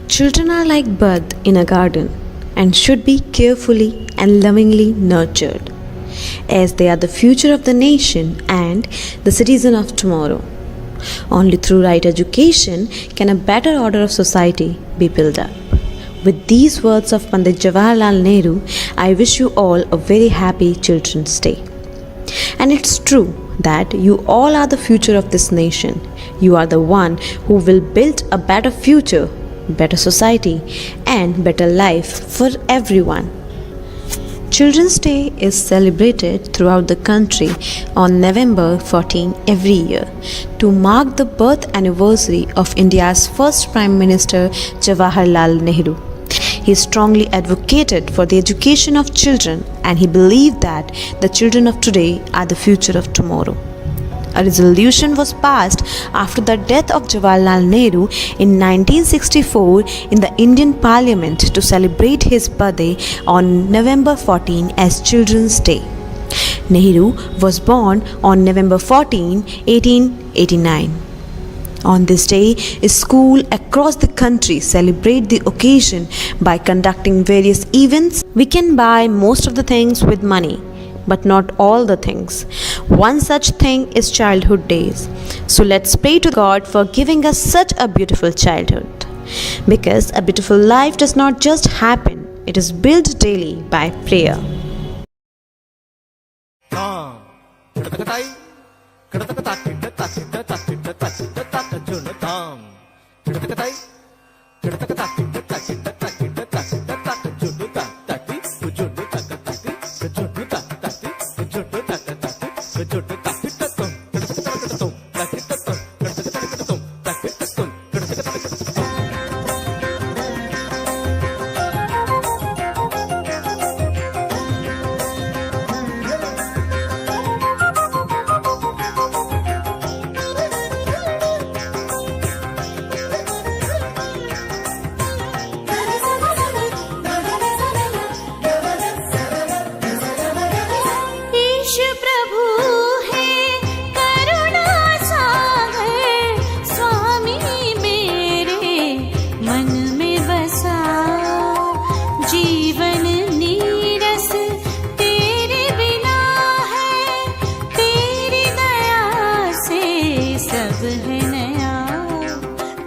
Children are like buds in a garden and should be carefully and lovingly nurtured, as they are the future of the nation and the citizen of tomorrow. Only through right education can a better order of society be built up. With these words of Pandit Jawaharlal Nehru, I wish you all a very happy Children's Day. And it's true that you all are the future of this nation. You are the one who will build a better future, better society, and better life for everyone. Children's Day is celebrated throughout the country on November 14 every year to mark the birth anniversary of India's first Prime Minister Jawaharlal Nehru. He strongly advocated for the education of children and he believed that the children of today are the future of tomorrow. A resolution was passed after the death of Jawaharlal Nehru in 1964 in the Indian Parliament to celebrate his birthday on November 14 as Children's Day. Nehru was born on November 14, 1889. On this day, schools across the country celebrate the occasion by conducting various events. We can buy most of the things with money, but not all the things. One such thing is childhood days. So let's pray to God for giving us such a beautiful childhood. Because a beautiful life does not just happen, it is built daily by prayer.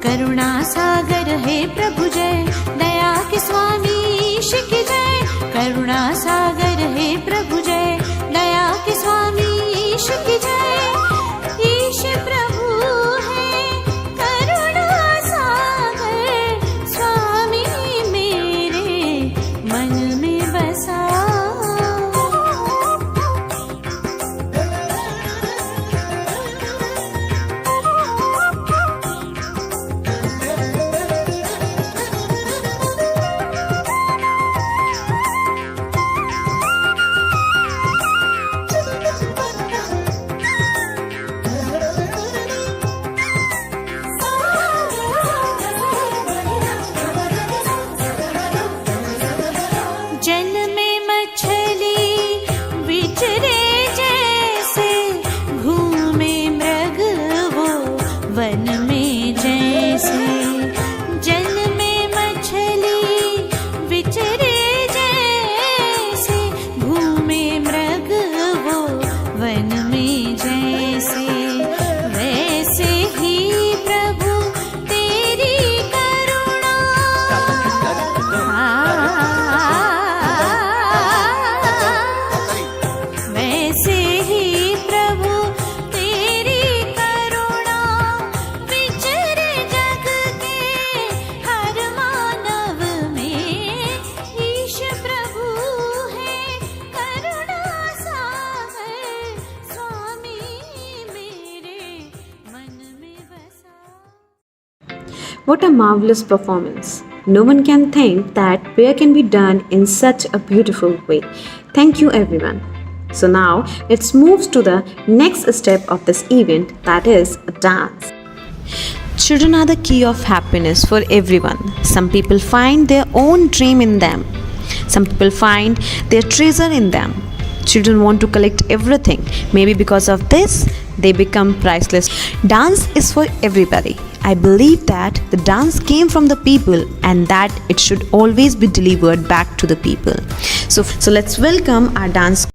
करुणा सागर हे प्रभु जय, दया के स्वामी ईश की जय। करुणा सागर हे प्रभु जय, दया के स्वामी ईश की जय। ईश प्रभु है करुणा सागर, स्वामी मेरे मन में बसा। What a marvelous performance. No one can think that prayer can be done in such a beautiful way. Thank you everyone. So now let's move to the next step of this event, that is a dance. Children are the key of happiness for everyone. Some people find their own dream in them. Some people find their treasure in them. Children want to collect everything. Maybe because of this, they become priceless. Dance is for everybody. I believe that the dance came from the people and that it should always be delivered back to the people. So let's welcome our dance.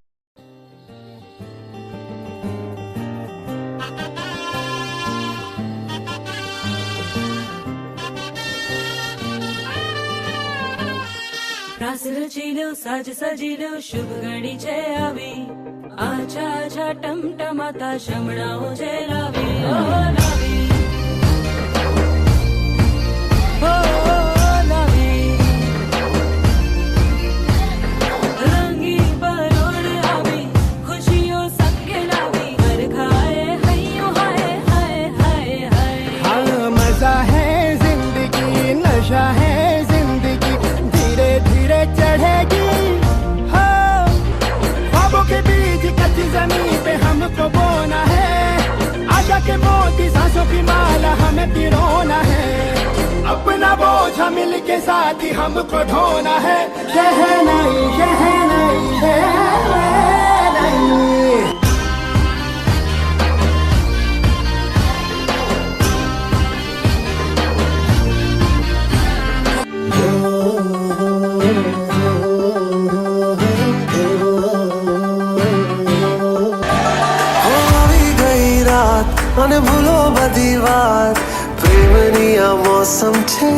रास रचिलो साज सजिलो शुभ घड़ी छे आवी आछा आछा टमटमाता शमणाओ छे लावी ओ लावी ओ लावी रंगी परोड़ आवी खुशियों संगे लावी घर खाए हयो हाय हाय हाय हाय हाँ मजा है जिंदगी नशा है जिंदगी धीरे धीरे चढ़ेगी हाँ ख्वाबों के बीज कच्ची जमीन पे हमको बोना है आशा के मोती सांसों की माला हमें पिरोना है अपना बोझ मिल के साथ ही हमको ढोना है शहनाई शहनाई शहनाई અને ભૂલો બધી વાત પ્રેમની આ મૌસમ છે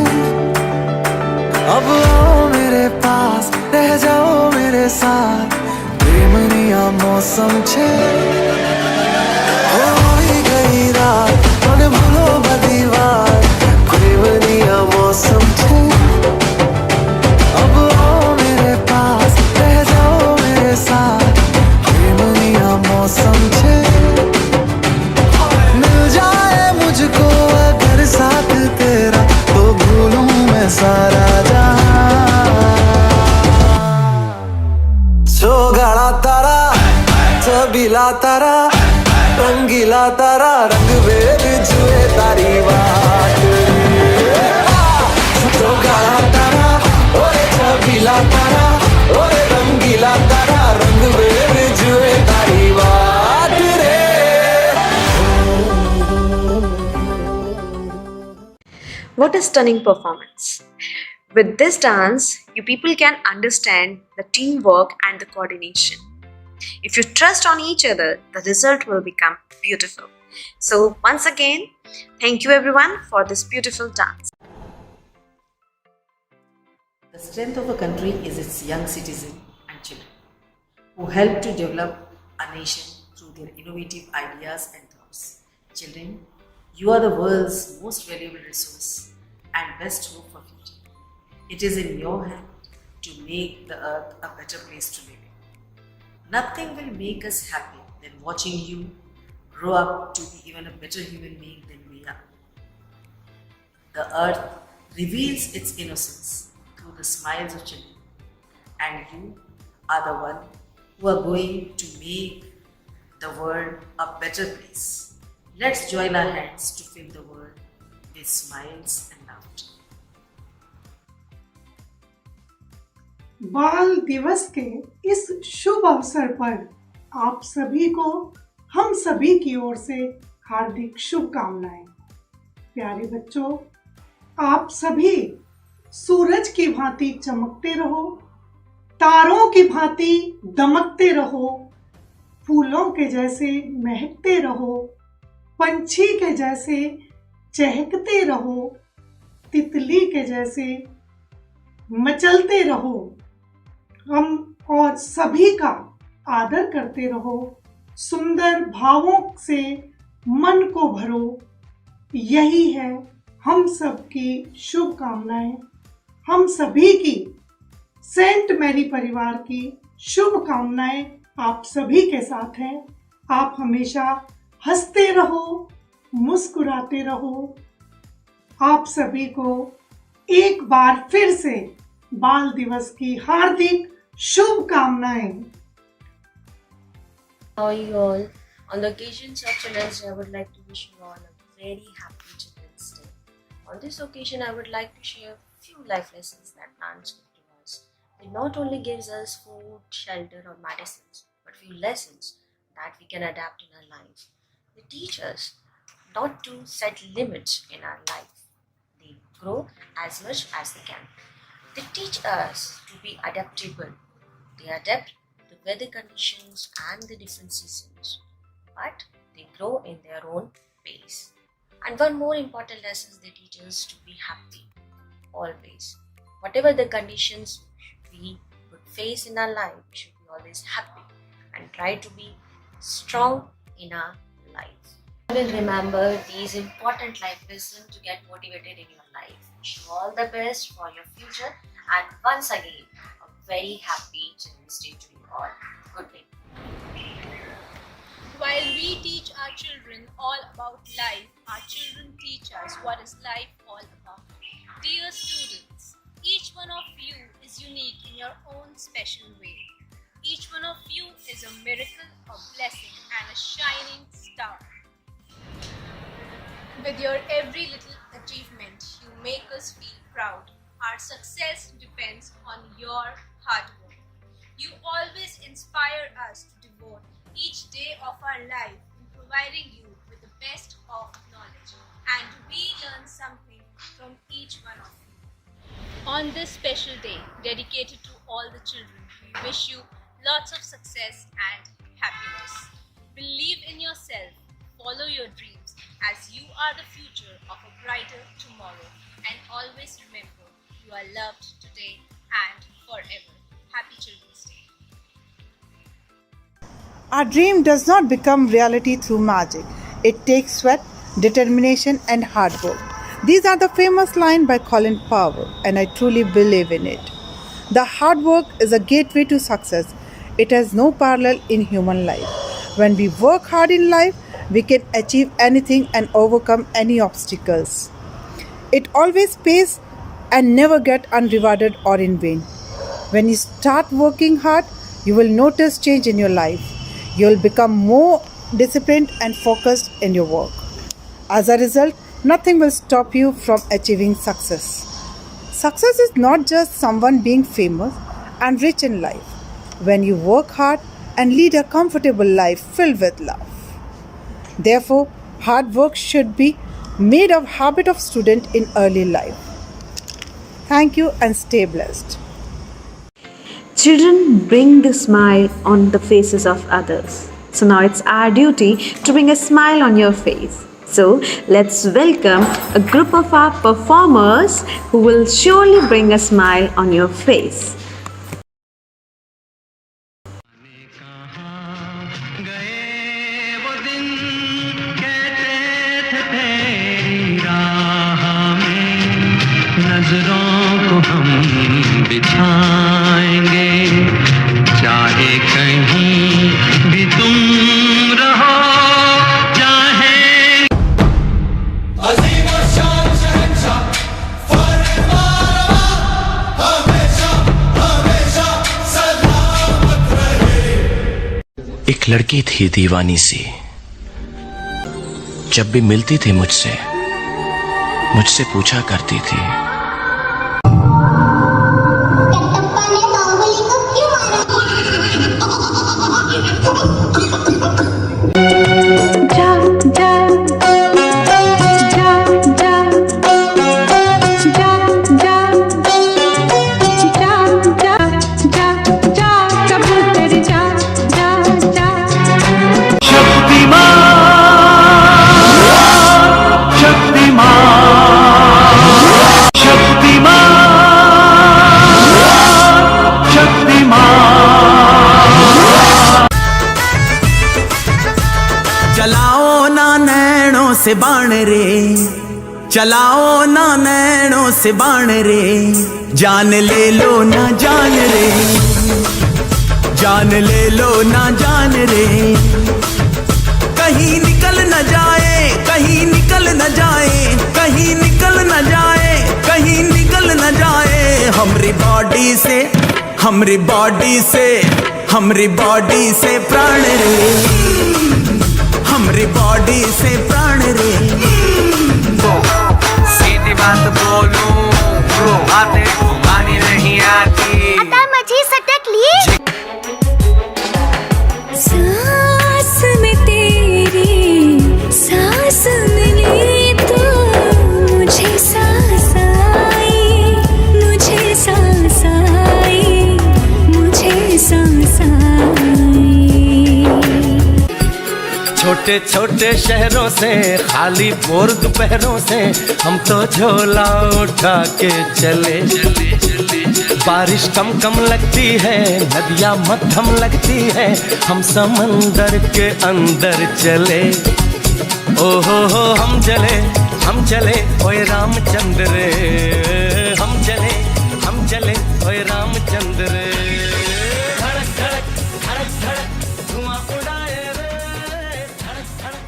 अब आओ मेरे पास रह जाओ मेरे साथ प्रेमनी आ मौसम छे होई गई रात અને ભૂલો બધી વાત પ્રેમની આ मौसम छे अब आओ मेरे पास रह जाओ मेरे साथ प्रेमनी आ मौसम छे मिल जाए मुझको अगर साथ तेरा तो भूलूं मैं सारा गाड़ा तारा छबीला तारा रंगीला तारा रंग वेद जुए तारी बात तो गाड़ा तारा ओरे छबीला तारा ओरे रंगीला तारा रंग वेद जुए तारी बात रे What a stunning performance! With this dance, you people can understand the teamwork and the coordination. If you trust on each other, the result will become beautiful. So, once again, thank you everyone for this beautiful dance. The strength of a country is its young citizens and children, who help to develop a nation through their innovative ideas and thoughts. Children, you are the world's most valuable resource and best hope for future. It is in your hand to make the earth a better place to live in. Nothing will make us happy than watching you grow up to be even a better human being than we are. The earth reveals its innocence through the smiles of children, and you are the one who are going to make the world a better place. Let's join our hands to fill the world with smiles and laughter. बाल दिवस के इस शुभ अवसर पर आप सभी को हम सभी की ओर से हार्दिक शुभकामनाएं। प्यारे बच्चों, आप सभी सूरज की भांति चमकते रहो, तारों की भांति दमकते रहो, फूलों के जैसे महकते रहो, पंछी के जैसे चहकते रहो, तितली के जैसे मचलते रहो। हम और सभी का आदर करते रहो, सुंदर भावों से मन को भरो। यही है हम सबकी शुभकामनाएं। हम सभी की सेंट मैरी परिवार की शुभकामनाएं आप सभी के साथ हैं। आप हमेशा हंसते रहो, मुस्कुराते रहो। आप सभी को एक बार फिर से बाल दिवस की हार्दिक शुभकामनाएं। How are you all? On the occasions of Children's Day, I would like to wish you all a very happy Children's Day. On this occasion, I would like to share a few life lessons that plants give to us. It not only gives us food, shelter, or medicines, but few lessons that we can adapt in our life. They teach us not to set limits in our life. They grow as much as they can. They teach us to be adaptable. They adapt to weather conditions and the different seasons, but they grow in their own pace. And one more important lesson they teach us to be happy always. Whatever the conditions we would face in our life, we should be always happy and try to be strong in our life. I will remember these important life lessons to get motivated in your life. Wish you all the best for your future, and once again, a very happy Children's Day to you all. Good day. While we teach our children all about life, our children teach us what is life all about. Dear students, each one of you is unique in your own special way. Each one of you is a miracle, a blessing, and a shining star. With your every little achievement, you make us feel proud. Our success depends on your hard work. You always inspire us to devote each day of our life in providing you with the best of knowledge, and we learn something from each one of you. On this special day dedicated to all the children, we wish you lots of success and happiness. Believe in yourself, follow your dreams, as you are the future of a brighter tomorrow, and always remember you are loved today and forever. Happy Children's Day. Our dream does not become reality through magic. It takes sweat, determination, and hard work. These are the famous lines by Colin Powell, and I truly believe in it. The hard work is a gateway to success. It has no parallel in human life. When we work hard in life, we can achieve anything and overcome any obstacles. It always pays and never get unrewarded or in vain. When you start working hard, you will notice change in your life. You will become more disciplined and focused in your work. As a result, nothing will stop you from achieving success. Success is not just someone being famous and rich in life. When you work hard and lead a comfortable life filled with love. Therefore, hard work should be made a habit of student in early life. Thank you and stay blessed. Children bring the smile on the faces of others. So now it's our duty to bring a smile on your face. So let's welcome a group of our performers who will surely bring a smile on your face. नजरों को हम बिछाएंगे चाहे कहीं भी तुम रहो चाहे अज़ीम शान शहंशाह फरमानवा हमेशा हमेशा सलामत रहे। एक लड़की थी दीवानी सी, जब भी मिलती थी मुझसे पूछा करती थी, से बाण रे चलाओ ना नैनों से बाण रे जान ले लो ना जान रे जान ले लो ना जान रे कहीं निकल न जाए कहीं निकल न जाए कहीं निकल न जाए कहीं निकल न जाए हमारी बॉडी से हमारी बॉडी से हमारी बॉडी से प्राण रे हमारी बॉडी से प्राण रे सीधी बात बोलूं बातें घुमानी नहीं आती मुझे सटक लिए सांस में तेरी सांस में छोटे छोटे शहरों से, खाली बोर दोपहरों से हम तो झोला उठा के चले। बारिश कम कम लगती है, नदियाँ मध्यम लगती है, हम समंदर के अंदर चले। ओ हो हम चले ओए रामचंद्र रे, हम चले ओए रामचंद्र रे। धड़क धड़क धड़क धड़क धुआं उड़ाए रे, धड़क धड़क।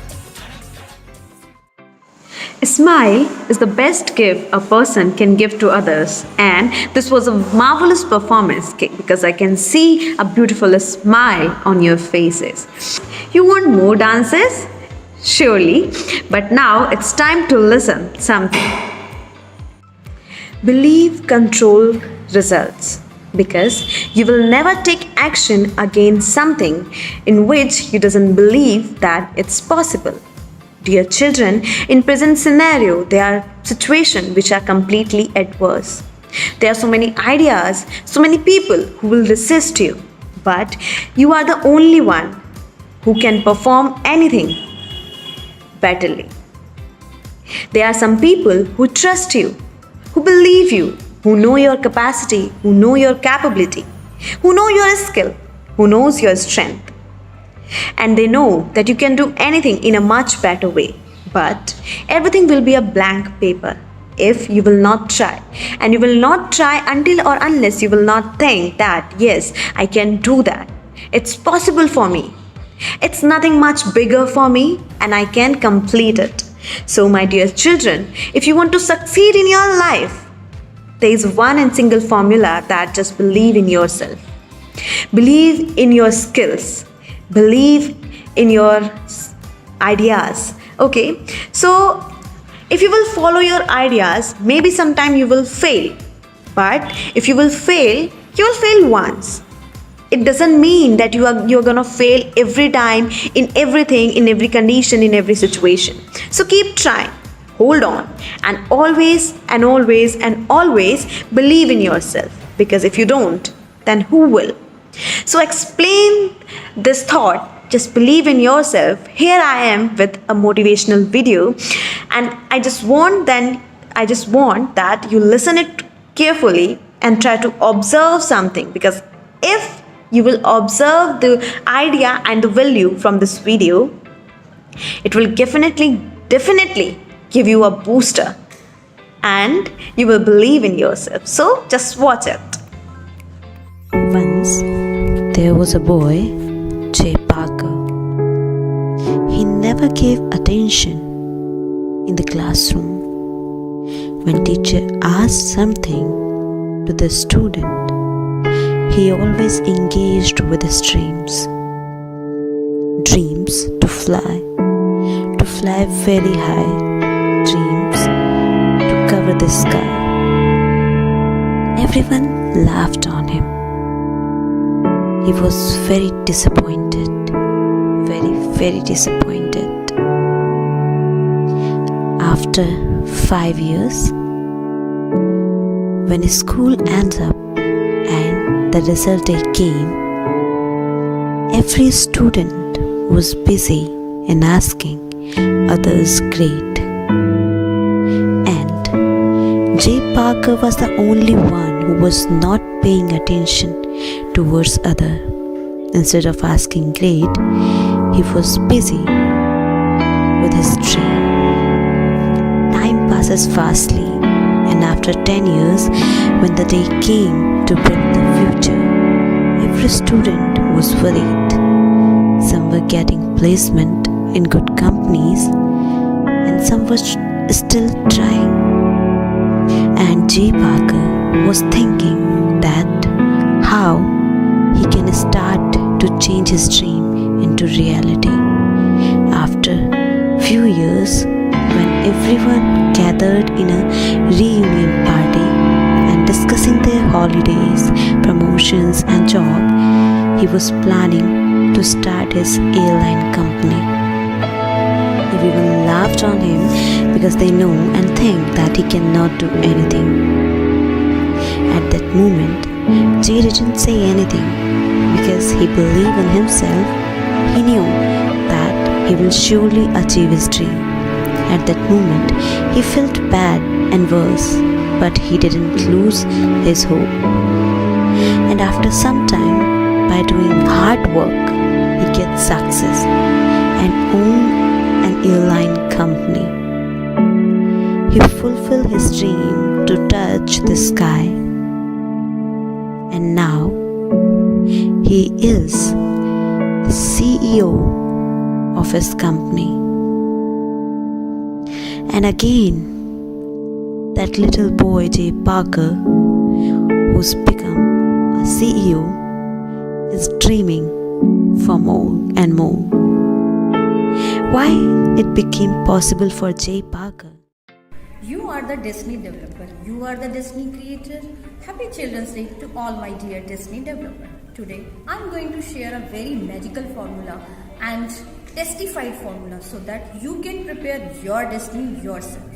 A smile is the best gift a person can give to others, and this was a marvelous performance because I can see a beautiful smile on your faces. You want more dances? Surely, but now it's time to listen something. Believe, control results, because you will never take action against something in which you doesn't believe that it's possible. Dear children, in present scenario, there are situations which are completely adverse. There are so many ideas, so many people who will resist you, but you are the only one who can perform anything betterly. There are some people who trust you, who believe you, who know your capacity, who know your capability, who know your skill, who knows your strength. And they know that you can do anything in a much better way. But everything will be a blank paper if you will not try. And you will not try until or unless you will not think that, yes, I can do that. It's possible for me. It's nothing much bigger for me and I can complete it. So my dear children, if you want to succeed in your life, there is one and single formula, that just believe in yourself. Believe in your skills. Believe in your ideas. Okay, so if you will follow your ideas, maybe sometime you will fail. But if you will fail, you will fail once. It doesn't mean that you're gonna fail every time, in everything, in every condition, in every situation. So keep trying, hold on, and always and always and always believe in yourself. Because if you don't, then who will? So explain this thought, just believe in yourself. Here I am with a motivational video, and I just want that you listen it carefully and try to observe something, because if you will observe the idea and the value from this video, it will definitely give you a booster and you will believe in yourself. So just watch it. Once there was a boy, Jay Parker. He never gave attention in the classroom. When teacher asked something to the student, he always engaged with his dreams. Dreams to fly very high. Dreams to cover the sky. Everyone laughed on him. He was very disappointed. Very disappointed. After 5 years, when his school ends up and the result day came, every student was busy in asking others' grade. And Jay Parker was the only one who was not paying attention towards other. Instead of asking grade, he was busy with his dream. Time passes fastly, and after 10 years, when the day came to build the future, every student was worried. Some were getting placement in good companies, and some were still trying. And Jay Parker was thinking that how he can start to change his dream into reality. After few years, when everyone gathered in a reunion party and discussing their holidays, promotions and job, he was planning to start his airline company. Everyone laughed on him because they know and think that he cannot do anything. At that moment, Jay didn't say anything because he believed in himself. He knew that he will surely achieve his dream. At that moment, he felt bad and worse, but he didn't lose his hope. And after some time, by doing hard work, he gets success and own an airline company. He fulfilled his dream to touch the sky. And now, he is the CEO of his company. And again, that little boy Jay Parker, who's become a CEO, is dreaming for more and more. Why it became possible for Jay Parker? You are the Disney developer. You are the Disney creator. Happy Children's Day to all my dear Disney developer. Today, I'm going to share a very magical formula and testified formula so that you can prepare your destiny yourself.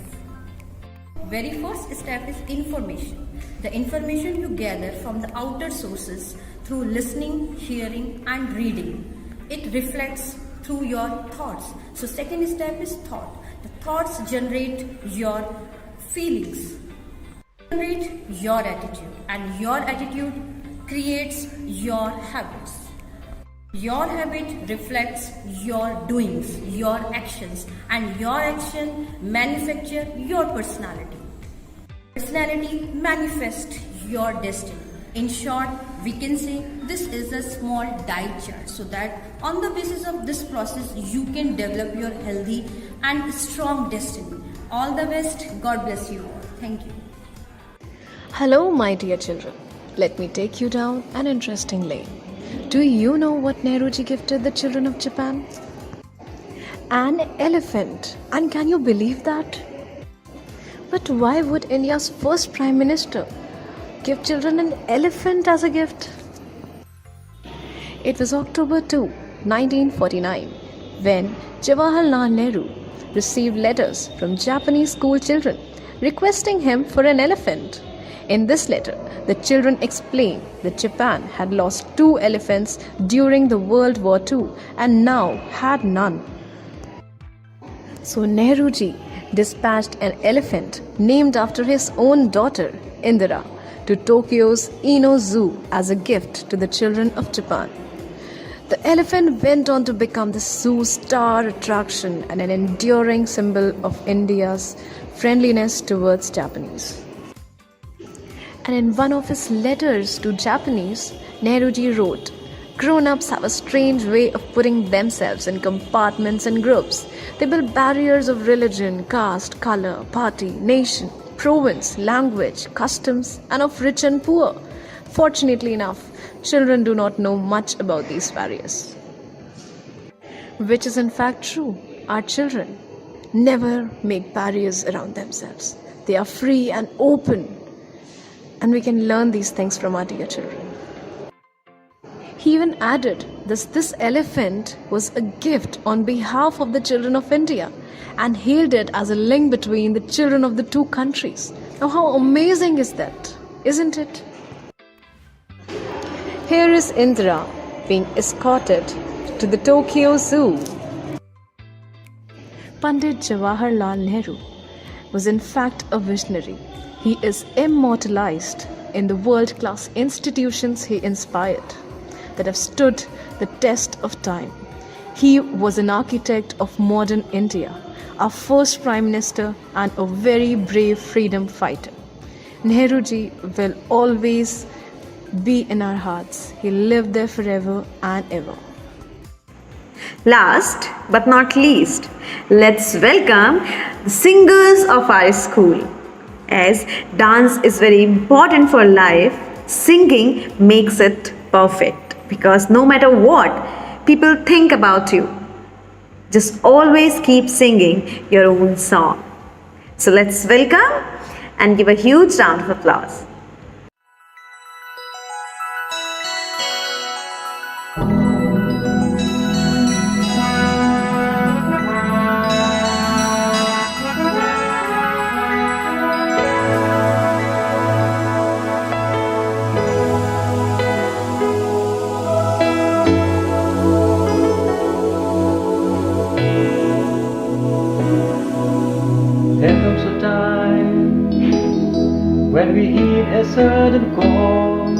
Very first step is information. The information you gather from the outer sources through listening, hearing and reading. It reflects through your thoughts. So second step is thought. The thoughts generate your feelings, generate your attitude, and your attitude creates your habits. Your habit reflects your doings, your actions, and your action manufacture your personality. Personality manifests your destiny. In short, we can say this is a small diet chart so that on the basis of this process you can develop your healthy and strong destiny. All the best. God bless you all. Thank you. Hello, my dear children. Let me take you down an interesting lane. Do you know what Nehruji gifted the children of Japan? An elephant. And can you believe that? But why would India's first Prime Minister give children an elephant as a gift? It was October 2, 1949, when Jawaharlal Nehru received letters from Japanese school children requesting him for an elephant. In this letter, the children explained that Japan had lost 2 elephants during the World War II and now had none. So Nehruji dispatched an elephant named after his own daughter, Indira, to Tokyo's Ino Zoo as a gift to the children of Japan. The elephant went on to become the zoo's star attraction and an enduring symbol of India's friendliness towards Japanese. And in one of his letters to Japanese, Nehruji wrote, "Grown-ups have a strange way of putting themselves in compartments and groups. They build barriers of religion, caste, color, party, nation, province, language, customs, and of rich and poor. Fortunately enough, children do not know much about these barriers." Which is in fact true. Our children never make barriers around themselves. They are free and open. And we can learn these things from our dear children. He even added this elephant was a gift on behalf of the children of India and hailed it as a link between the children of the two countries. Now how amazing is that, isn't it? Here is Indira being escorted to the Tokyo Zoo. Pandit Jawaharlal Nehru was in fact a visionary. He is immortalized in the world-class institutions he inspired that have stood the test of time. He was an architect of modern India, our first Prime Minister and a very brave freedom fighter. Nehruji will always be in our hearts. He lived there forever and ever. Last but not least, let's welcome the singers of our school. As dance is very important for life, singing makes it perfect because no matter what people think about you, just always keep singing your own song. So let's welcome and give a huge round of applause. need a certain cause,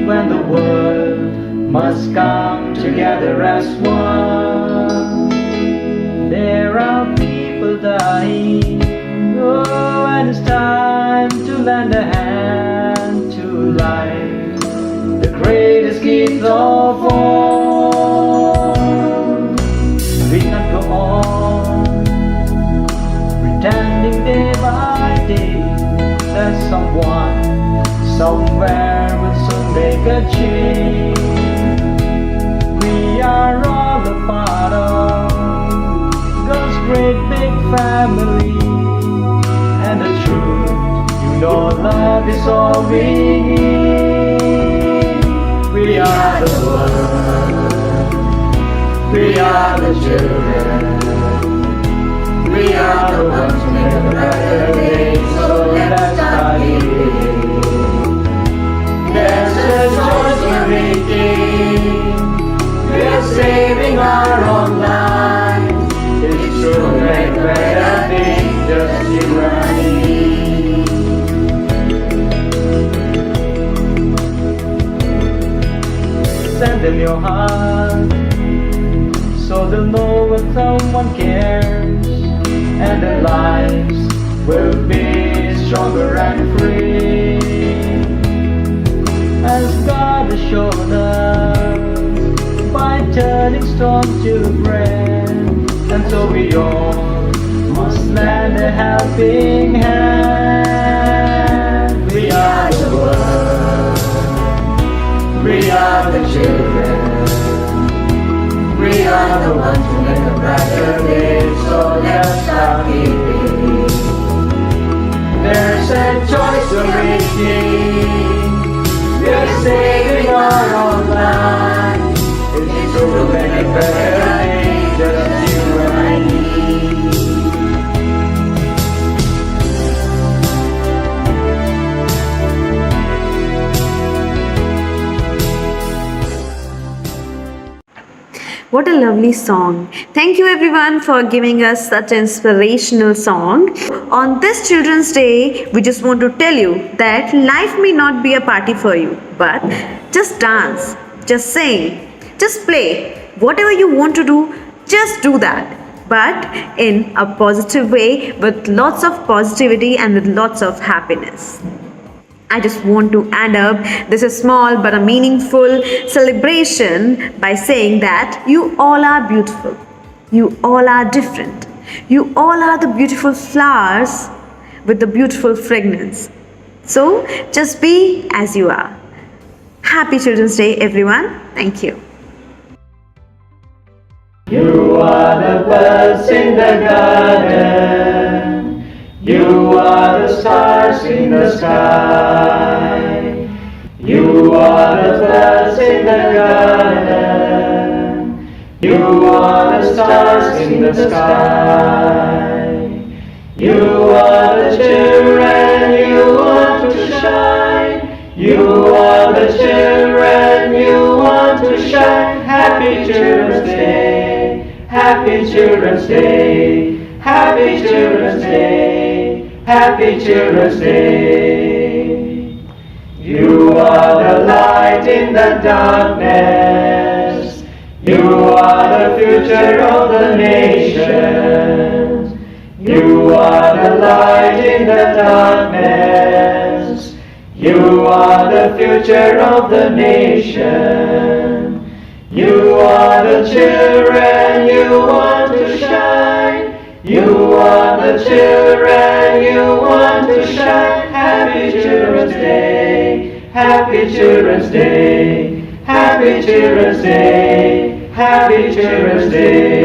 when the world must come together as one. There are people dying, oh, and it's time to lend a hand to life, the greatest gift of all. We cannot go on pretending day by day that someone somewhere will soon make a change. We are all a part of God's great big family, and the truth, you know, love is all we need. We are the world, we are the children, we are the ones who make a better day, so let's start giving. There's a choice we're making, we're saving our own lives. It's true, make better things, just you and me. Send them your heart, so they'll know when someone cares, and their lives will be stronger and free. As God has shown us by turning storm to bread, and so we all must lend a helping hand. We are the world, we are the children, we are the ones who make a better day, so let's start giving. There's a choice we're making, we're saving our own lives. It's true to make a better day, just you and me. What a lovely song. Thank you everyone for giving us such an inspirational song. On this Children's Day, we just want to tell you that life may not be a party for you, but just dance, just sing, just play. Whatever you want to do, just do that. But in a positive way, with lots of positivity and with lots of happiness. I just want to end up this is small but a meaningful celebration by saying that you all are beautiful. You all are different. You all are the beautiful flowers with the beautiful fragrance. So just be as you are. Happy Children's Day, everyone. Thank you. You are the birds in the garden, you are the stars in the sky. You are the birds in the garden, you are the stars in the sky. You are the children, you want to shine. You are the children, you want to shine. Happy Children's Day, Happy Children's Day, Happy Children's Day, Happy Children's Day. You are the light in the darkness, you are the future of the nations. You are the light in the darkness, you are the future of the nation. You are the children, you want to shine. You are the children, you want to shine. Happy Children's Day, Happy Children's Day, Happy Children's Day, Happy Children's Day.